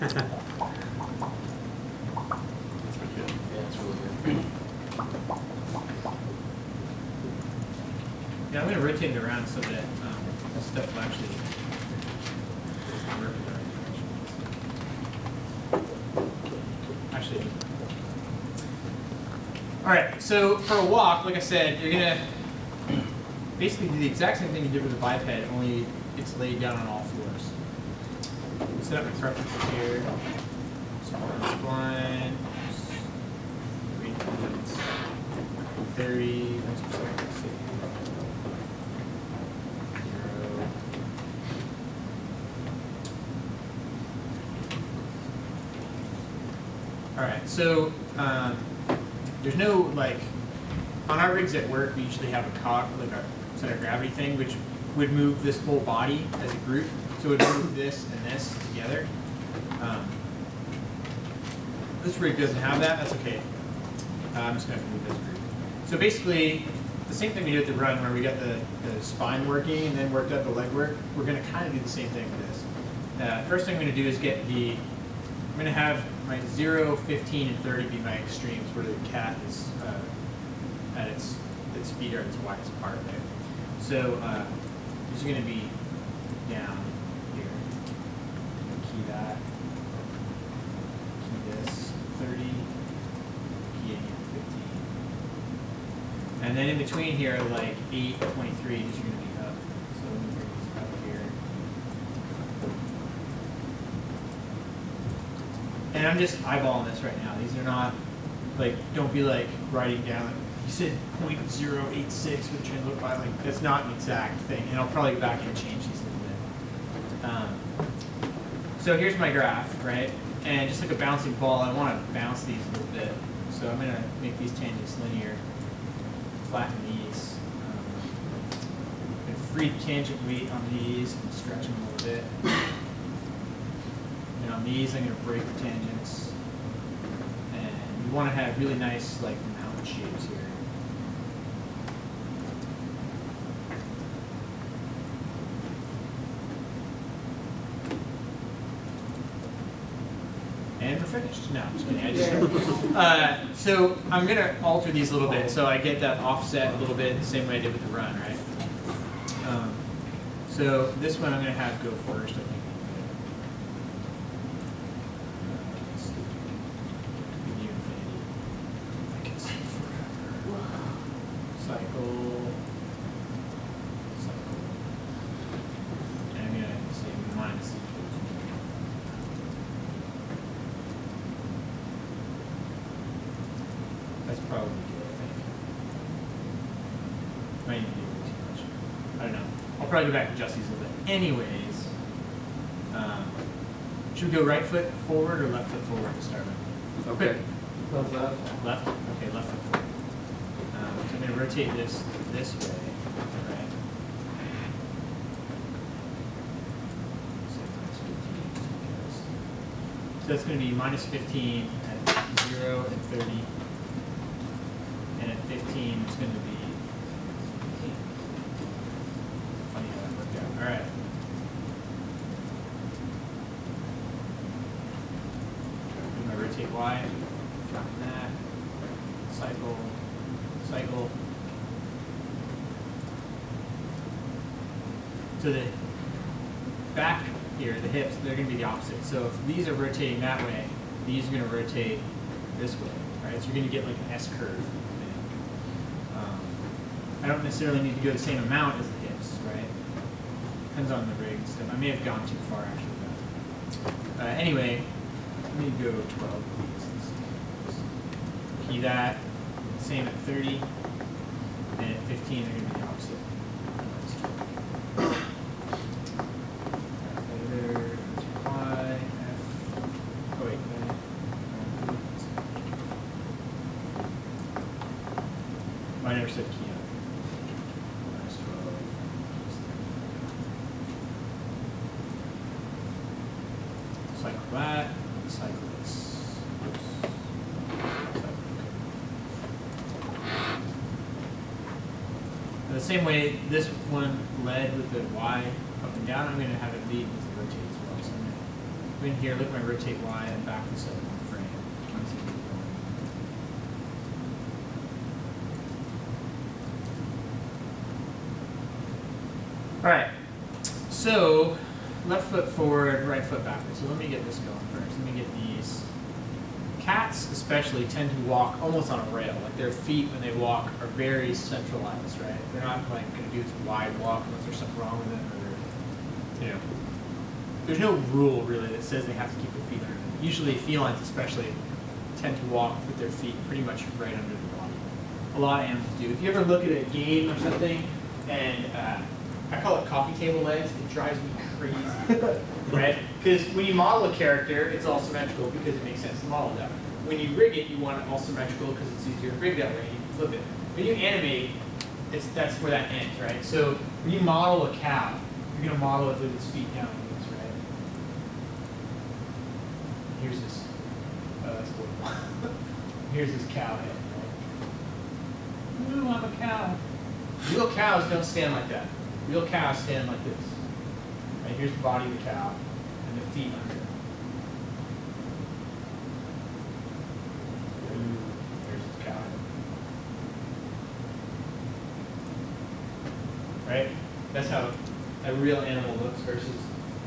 That's pretty good. Yeah, it's really good. Yeah, I'm going to rotate it around so that this stuff will actually work in the right direction. Actually, all right, so for a walk, like I said, you're going to basically do the exact same thing you did with the biped, only it's laid down on all fours. Set up its references here. Spline. 30. Next percent. All right, so there's no, like, on our rigs at work, we usually have a cog, like a center of gravity thing, which would move this whole body as a group. So it would move this and this together. This rig doesn't have that, that's okay. I'm just gonna move this group. So basically, the same thing we did with the run, where we got the spine working and then worked out the leg work, we're gonna kind of do the same thing with this. First thing I'm gonna do is get the, I'm gonna have my 0, 15, and 30 be my extremes, where the cat is at its feet are its widest part there. So this is gonna be down here. Key that. Key this 30. Key again 15. And then in between here, like 8, 23, these are gonna be up. So let me bring these up here. And I'm just eyeballing this right now. These are not, like, don't be like writing down, you said 0.086, which I look by, like, that's not an exact thing. And I'll probably go back and change these a little bit. So here's my graph, right? And just like a bouncing ball, I want to bounce these a little bit. So I'm going to make these tangents linear, flatten these. And free tangent weight on these and stretch them a little bit. And on these, I'm going to break the tangents. And you want to have really nice, like, mountain shapes here. And we're finished. No, I'm just kidding. So I'm going to alter these a little bit so I get that offset a little bit the same way I did with the run, right? So this one I'm going to have go first, I think. Cycle. And I'm going to say minus. That's probably good, I think. Might even be a little too much. I don't know. I'll probably go back and adjust these a little bit. Anyways, should we go right foot forward or left foot forward to start with? Okay. Left. Left? Okay, left foot forward. So I'm going to rotate this way, right? So that's going to be minus 15 at 0 and 30. And at 15, it's going to be funny how that worked out. All right. I'm going to rotate Y, drop that, cycle, cycle. So the back here, the hips, they're going to be the opposite. So if these are rotating that way, these are going to rotate this way, right? So you're going to get like an S curve. I don't necessarily need to go the same amount as the hips, right? Depends on the rig and stuff. I may have gone too far actually. But anyway, let me go 12 please. Key that, same at 30, and at 15 they're going to be the opposite. I never said key up. Minus 12. Cycle that, cycle this. Oops. The same way this one led with the Y up and down, I'm going to have it lead with the rotate as well. So I'm going to Go in here, look at my rotate Y and back this up one frame. All right, so left foot forward, right foot backwards. So let me get this going first. Let me get these. Cats especially tend to walk almost on a rail. Like their feet when they walk are very centralized, right? They're not like going to do this wide walk unless there's something wrong with it, or there's no rule really that says they have to keep their feet under them. Usually felines especially tend to walk with their feet pretty much right under the body. A lot of animals do. If you ever look at a game or something, and I call it coffee table legs, it drives me crazy, right? Because when you model a character, it's all symmetrical because it makes sense to model that way. When you rig it, you want it all symmetrical because it's easier to rig that way. You can flip it. When you animate, that's where that ends, right? So when you model a cow, you're going to model it with its feet down like this, right? Here's this. Oh, that's cool. Here's this cow head, right? Ooh, I'm a cow. Real cows don't stand like that. Real cows stand like this. Right? Here's the body of the cow and the feet under it. There's the cow. Right? That's how a real animal looks versus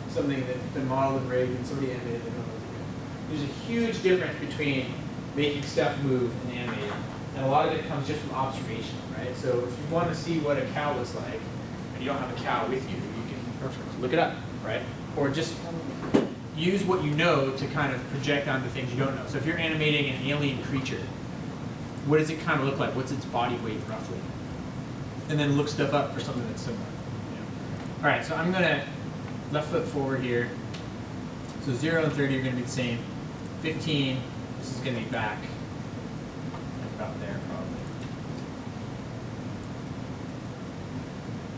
something that's been modeled and rigged and somebody animated and don't know what to do. There's a huge difference between making stuff move and animating. And a lot of it comes just from observation, right? So if you want to see what a cow looks like, and you don't have a cow with you, you can look it up, right? Or just use what you know to kind of project onto things you don't know. So if you're animating an alien creature, what does it kind of look like? What's its body weight roughly? And then look stuff up for something that's similar. All right, so I'm going to left foot forward here. So 0 and 30 are going to be the same. 15, this is going to be back. About there, probably.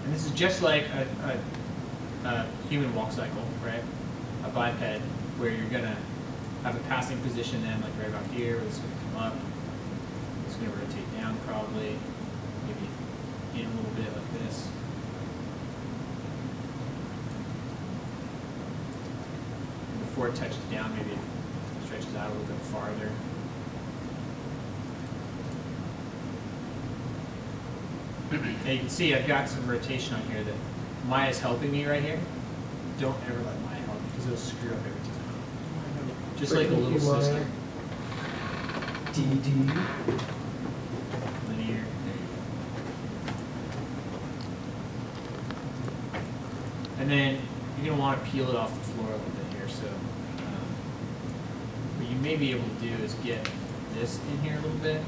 And this is just like a human walk cycle, right? A biped, where you're going to have a passing position then, like right about here, where it's going to come up. It's going to rotate down, probably. Maybe in a little bit like this. And before it touches down, maybe it stretches out a little bit farther. Now you can see I've got some rotation on here that Maya's helping me right here. Don't ever let Maya help me because it'll screw up every time. Just like a little sister. DD. Linear. There you go. And then you're going to want to peel it off the floor a little bit here. So what you may be able to do is get this in here a little bit.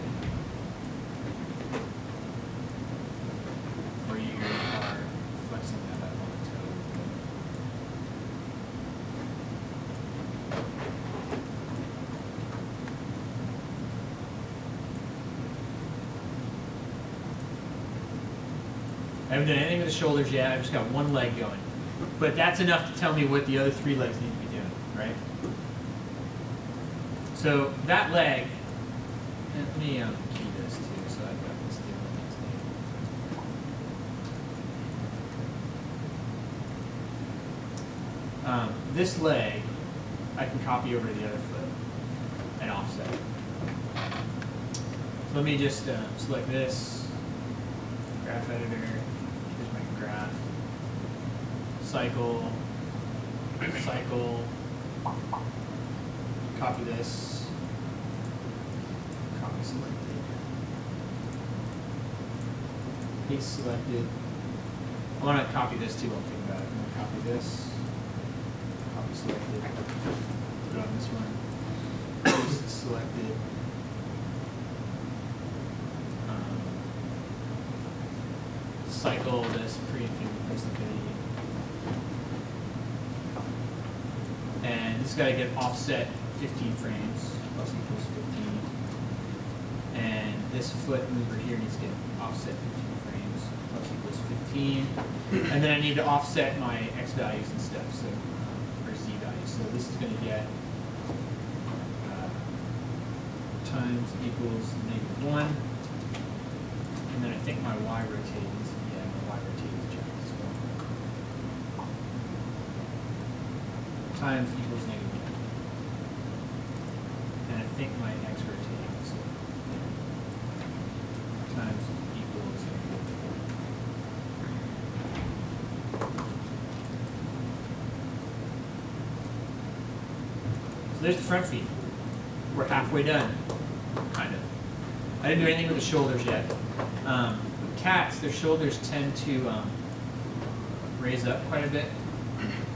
I haven't done anything with the shoulders yet. I've just got one leg going. But that's enough to tell me what the other three legs need to be doing, right? So that leg, let me key this too, so I've got this doing. This leg, I can copy over to the other foot and offset. So let me just select this, graph editor. Graph, cycle, copy this, copy selected, paste selected. I want to copy this too while I'm thinking about it. I'm going to copy this, copy selected, put it on this one, paste selected. Cycle this pre-infused plasticity. And this got to get offset 15 frames, plus equals 15. And this foot mover here needs to get offset 15 frames, plus equals 15. And then I need to offset my x values and stuff, so or z values. So this is going to get times equals -1. And then I think my y rotating is, yeah, my y rotating is checked as well. Times equals -1. think my X rotating. So times equals. So there's the front feet. We're halfway done, kind of. I didn't do anything with the shoulders yet. Cats, their shoulders tend to raise up quite a bit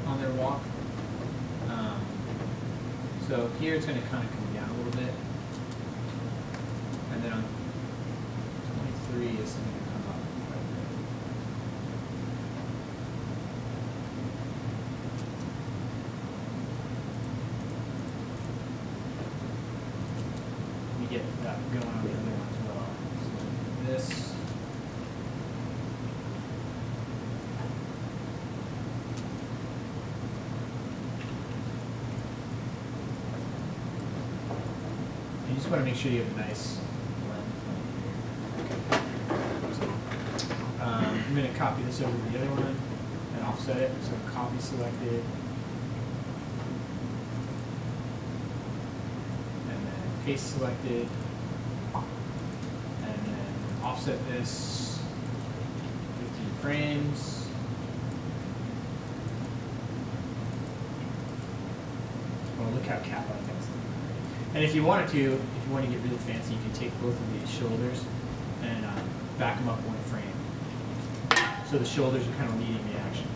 on their walk. So here it's going to kind of come down a little bit. And then on 23 it's going to come up quite a bit. Let me get that going on the other one as well. So this. You just want to make sure you have a nice blend. So, I'm going to copy this over to the other one and offset it. So copy selected. And then paste selected. And then offset this 15 frames. Oh, look how cat-like that's. And if you wanted to, if you want to get really fancy, you can take both of these shoulders and back them up one frame. So the shoulders are kind of leading the action.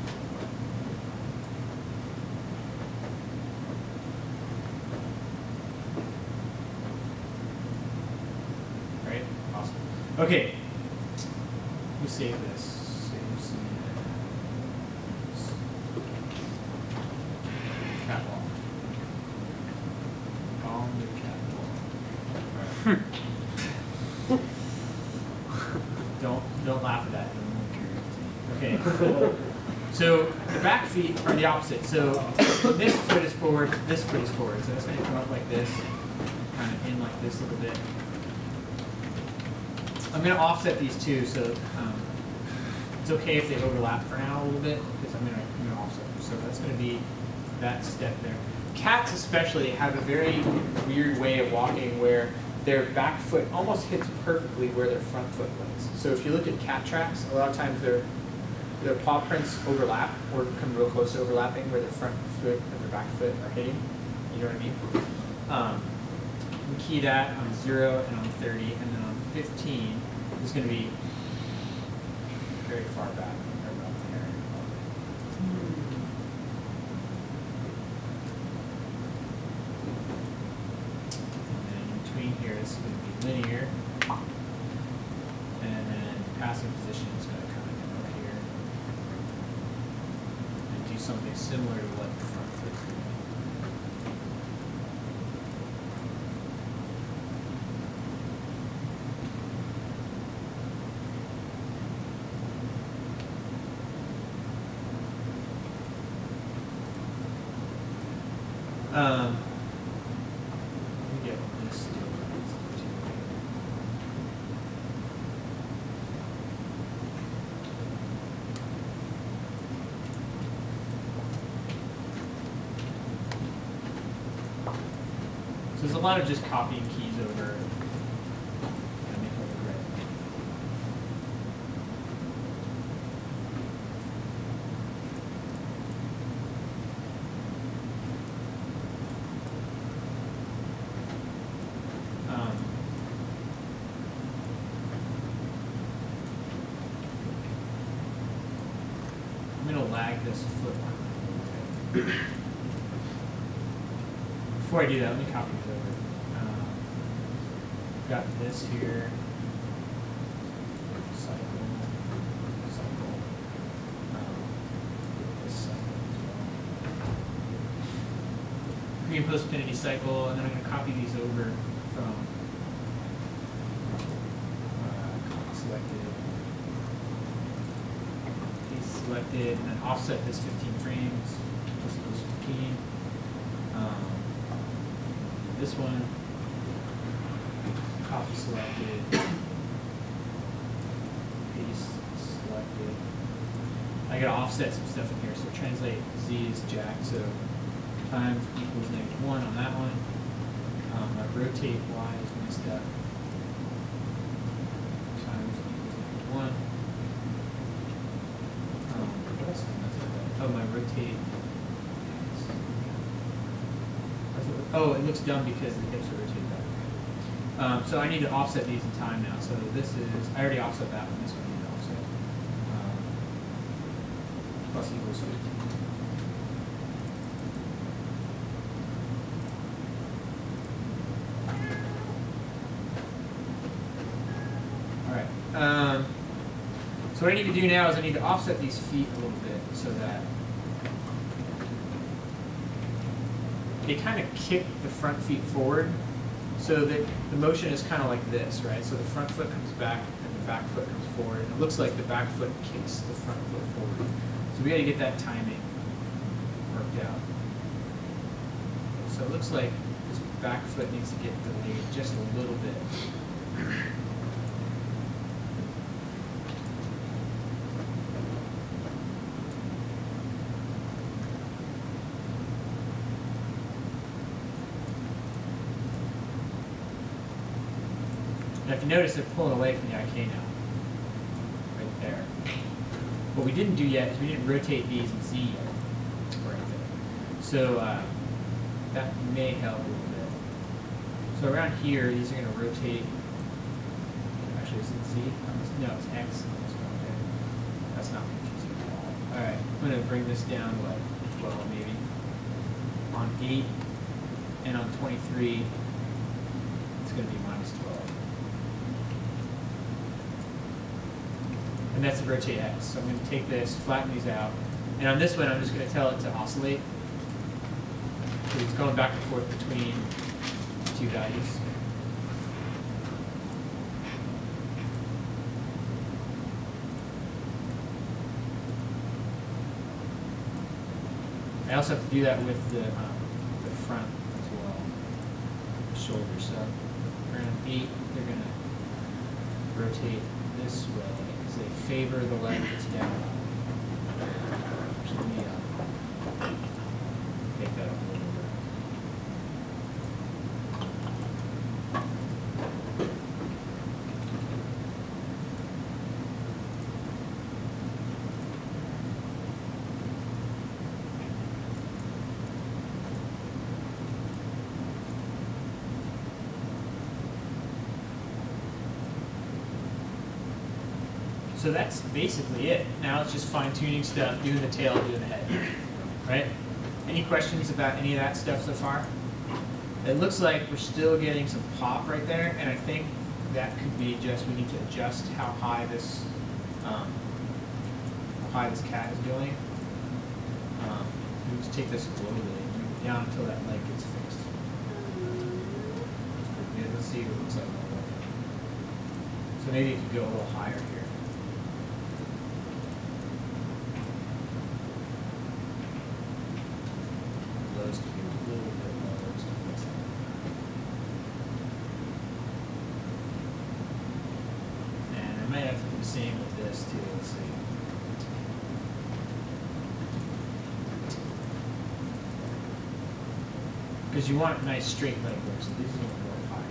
Right? Awesome. Okay. We save this. Save catwalk. On the catwalk. Don't laugh at that. Okay. So the back feet are the opposite. So this foot is forward, this foot is forward. So it's going to come up like this, kind of in like this a little bit. I'm going to offset these two, so it's okay if they overlap for now a little bit, because I'm going to offset them. So that's going to be that step there. Cats especially have a very weird way of walking where their back foot almost hits perfectly where their front foot lays. So if you look at cat tracks, a lot of times their paw prints overlap or come real close to overlapping where their front foot and their back foot are hitting. You know what I mean? We key that on 0 and on 30, and then on 15 is going to be very far back. Around there. Here is going to be linear, and then passive position is going to kind of come up here and do something similar to what the front foot is doing. Let me get this. So there's a lot of just copying keys over and make it look great. I'm going to lag this foot. Okay. Before I do that, let me copy this over. Got this here. Cycle. This cycle as well. Pre and post infinity cycle, and then I'm going to copy these over from copy selected, paste selected, and then offset this 15 frames. Just those 15. This one, copy selected, paste selected. I gotta offset some stuff in here, so translate Z is jack, so times equals -1 on that one. rotate y is messed up. Times equals 1. What else is messed up? Oh, my rotate. Oh, it looks dumb because the hips are rotated back. So I need to offset these in time now. So this is, I already offset that one. This one I need to offset. Plus equals 15. So what I need to do now is I need to offset these feet a little bit so that they kind of kick the front feet forward so that the motion is kind of like this, right? So the front foot comes back and the back foot comes forward. And it looks like the back foot kicks the front foot forward. So we got to get that timing worked out. So it looks like this back foot needs to get delayed just a little bit. Now if you notice, they're pulling away from the IK now, right there. What we didn't do yet is we didn't rotate these in Z yet, right there. So that may help a little bit. So around here, these are going to rotate. Actually, is it Z? No, it's X. Okay. That's not confusing at all. All right, I'm going to bring this down to like 12 maybe. On 8 and on 23, it's going to be minus 12. And that's the rotate X. So I'm going to take this, flatten these out. And on this one, I'm just going to tell it to oscillate. So it's going back and forth between two values. I also have to do that with the front as well, the shoulder. So around 8, they're going to rotate this way. They favor the leg that's down. So let me take that up a little bit. So that's basically it. Now it's just fine-tuning stuff, doing the tail, doing the head, right? Any questions about any of that stuff so far? It looks like we're still getting some pop right there, and I think that could be just, we need to adjust how high this cat is doing. We just take this slowly and move it down until that leg gets fixed. Yeah, let's see what it looks like. So maybe you could go a little higher here. Those could be a little bit lower just to fix that. And I might have to do the same with this too. Let's see. Because you want a nice straight leg work, so these are going to go higher.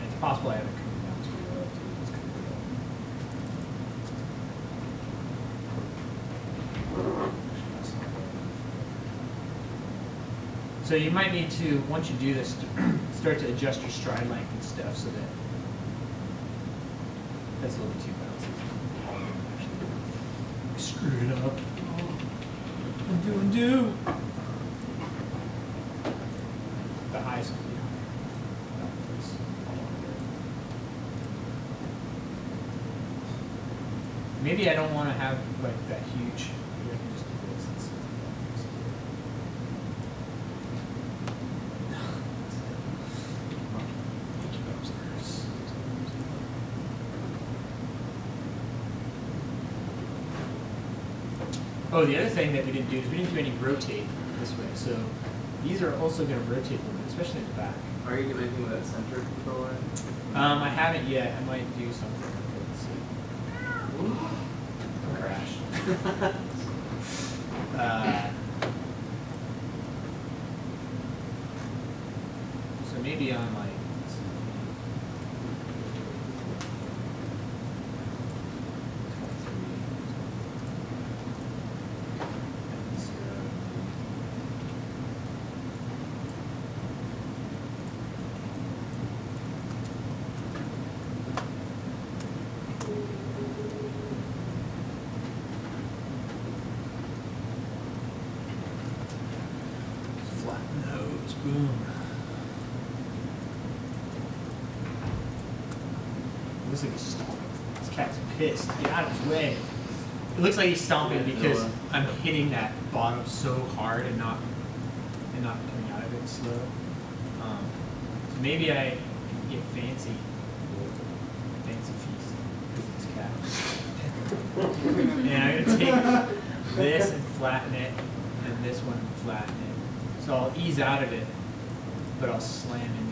And it's possible I have it coming down too low too. It's kind of low. So you might need to, once you do this, start to adjust your stride length and stuff so that that's a little bit too bouncy. Screwed it up. Undo. The highest would be higher. Maybe I don't want to have like that huge. Maybe I can just do this. Let's see. Oh, the other thing that we didn't do is we didn't do any rotate this way. So these are also going to rotate a little bit, especially in the back. Are you doing anything with that center controller? I haven't yet. I might do something. Let's see. So maybe on like. Flatten those, boom. It looks like he's stomping. This cat's pissed. Get out of his way. It looks like he's stomping because I'm hitting that bottom so hard and not coming out of it slow. So maybe I can get fancy feast because it's cat. And I'm gonna take this and flatten it, and this one and flatten it. So I'll ease out of it, but I'll slam into it.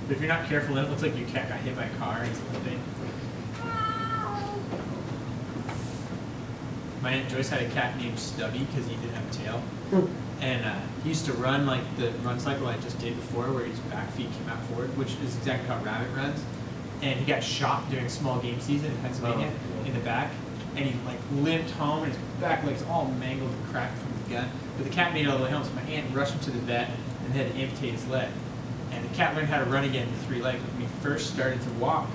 But if you're not careful, then it looks like your cat got hit by a car and it's limping. My Aunt Joyce had a cat named Stubby because he didn't have a tail. And he used to run like the run cycle I just did before where his back feet came out forward, which is exactly how Rabbit runs. And he got shot during small game season in Pennsylvania in the back. And he like limped home and his back legs all mangled and cracked from the gun. But the cat made it all the way home, so my aunt rushed him to the vet and had to amputate his leg. And the cat learned how to run again with 3 legs. When he first started to walk,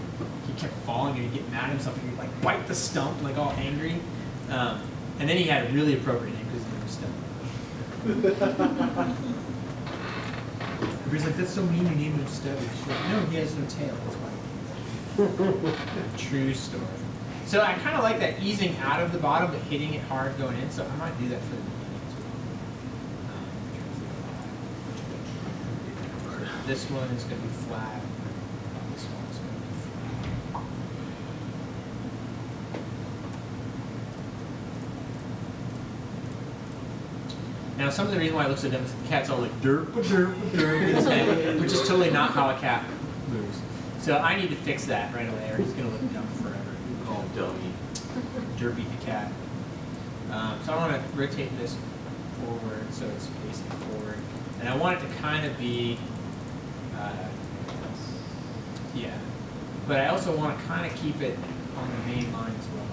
he kept falling and he'd get mad at himself and he'd like bite the stump, like all angry. And then he had a really appropriate name because his name was Stubby. Everybody's like, that's so mean, you named him Stubby. Like, no, he has no tail, that's why. True story. So I kind of like that easing out of the bottom but hitting it hard going in, so I might do that for the beginning as well. This one is going to be flat. This one's going to be flat. Now, some of the reason why it looks so dumb is the cat's all like derp, derp, derp in his head, which is totally not how a cat moves. So I need to fix that right away, or he's going to look dumb forever. Oh, dummy. Derpy the cat. So I want to rotate this forward so it's facing forward. And I want it to kind of be, yeah. But I also want to kind of keep it on the main line as well.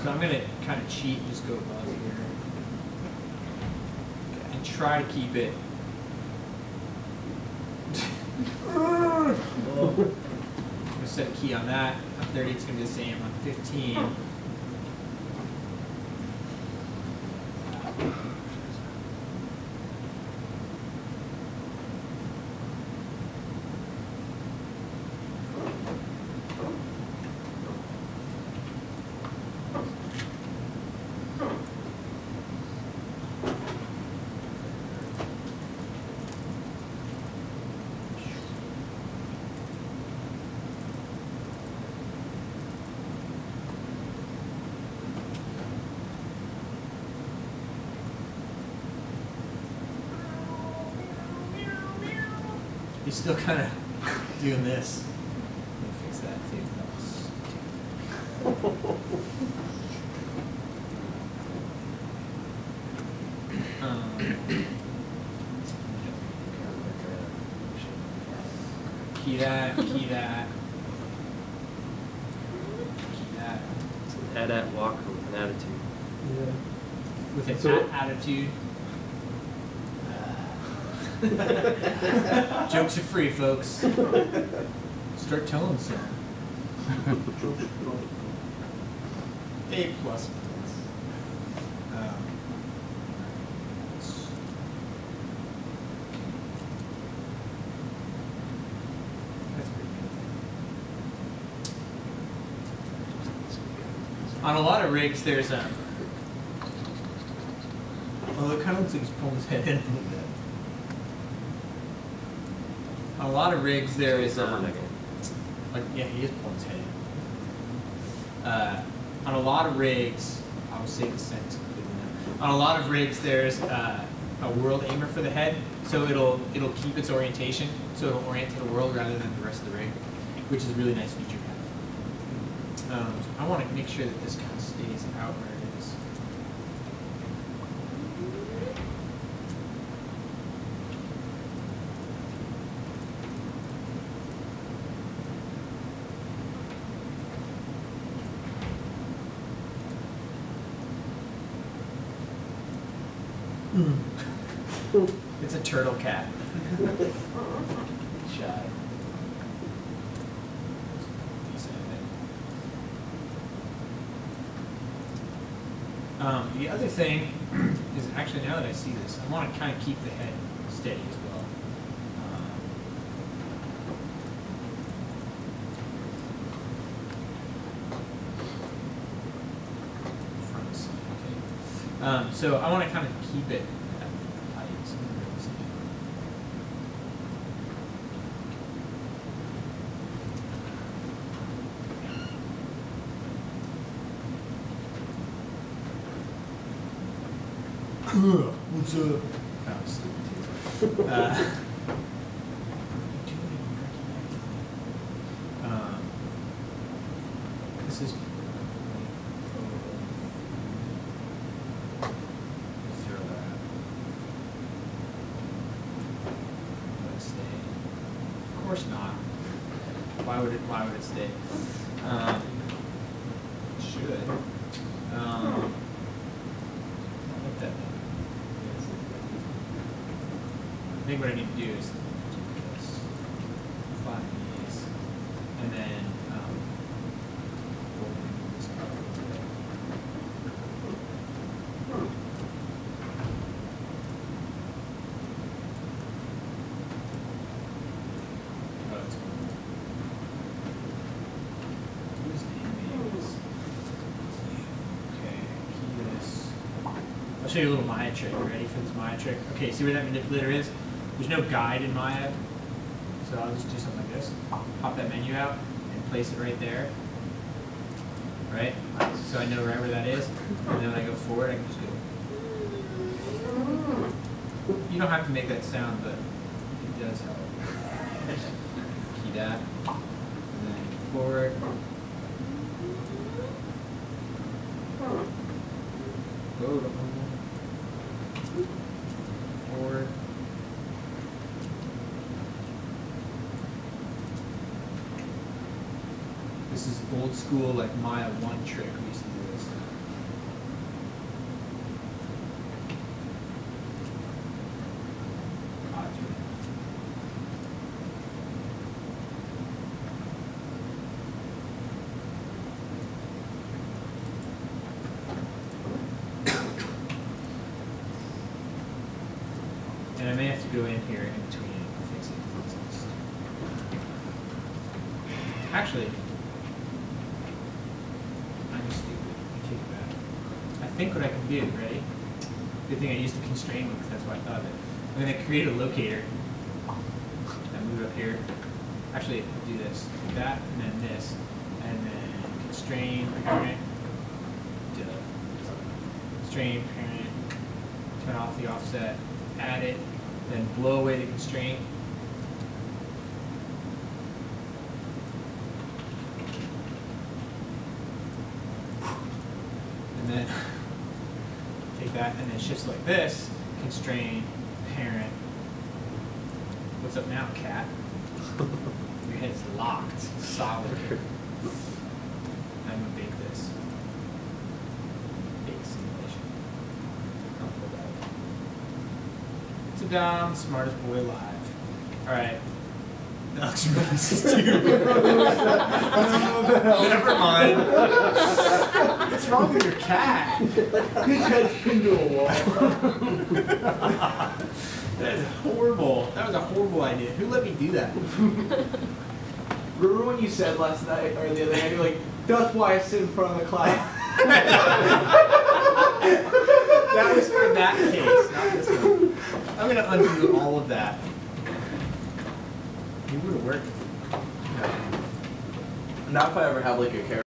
So I'm going to kind of cheat and just go above here. And try to keep it. I'm going to set a key on that. On 30, it's going to be the same. On 15, he's still kind of doing this. Let me fix that too. Key that, key that. Key that. It's an AT-AT walker with an attitude. Yeah. With an So- attitude. Jokes are free, folks. Start telling some. A++. That's pretty good. On a lot of rigs, there's a. Well, it kind of looks like he's pulling his head in a little bit. On a lot of rigs, there is like, yeah, he is pulling his head in. On a lot of rigs, I will say the sentence completely now. On a lot of rigs, there's a world aimer for the head, so it'll keep its orientation, so it'll orient to the world rather than the rest of the rig, which is a really nice feature. I want to make sure that this kind of stays out where it is. It's a turtle cat. Shy. The other thing is actually, now that I see this, I want to kind of keep the head steady as well. Front and side, okay. So I want to kind of keep it at height. What's up? That was stupid too. This is zero that. Let it stay. Of course not. Why would it stay? It should. What that means. I think what I need to do is do this, flatten these, and then we'll move this up a little bit. Oh, it's cool. Whose name is? Okay, key this. I'll show you a little Maya trick. You ready for this Maya trick? Okay, see where that manipulator is? There's no guide in Maya, so I'll just do something like this. Pop that menu out and place it right there. Right? So I know right where that is. And then when I go forward, I can just go. You don't have to make that sound, but it does help. Key that. And then forward. Forward. This is old school, like Maya 1 trick. We used to do this. And I may have to go in here in between and fix it. Actually, I'm stupid. I take it back. I think what I can do, ready? Good thing I used the constrain one because that's why I thought of it. I'm going to create a locator. I move it up here. Actually, I'll do this. Do that, and then this. And then constrain parent. Constrain parent. Turn off the offset. Add it. Then blow away the constraint. And then take that and then shifts like this. Constrain, parent. What's up now, cat? Your head's locked, solid. I'm gonna bake this. Bake simulation. Ta-da, I'm the smartest boy alive. Alright. That looks really stupid. Never mind. What's wrong with your cat? His head's pinned to a wall. That is horrible. That was a horrible idea. Who let me do that? Remember when you said last night or the other night, you're like, that's why I sit in front of the class. That was for that case, not this one. I'm going to undo all of that. You would have worked. Not if I ever have like a character.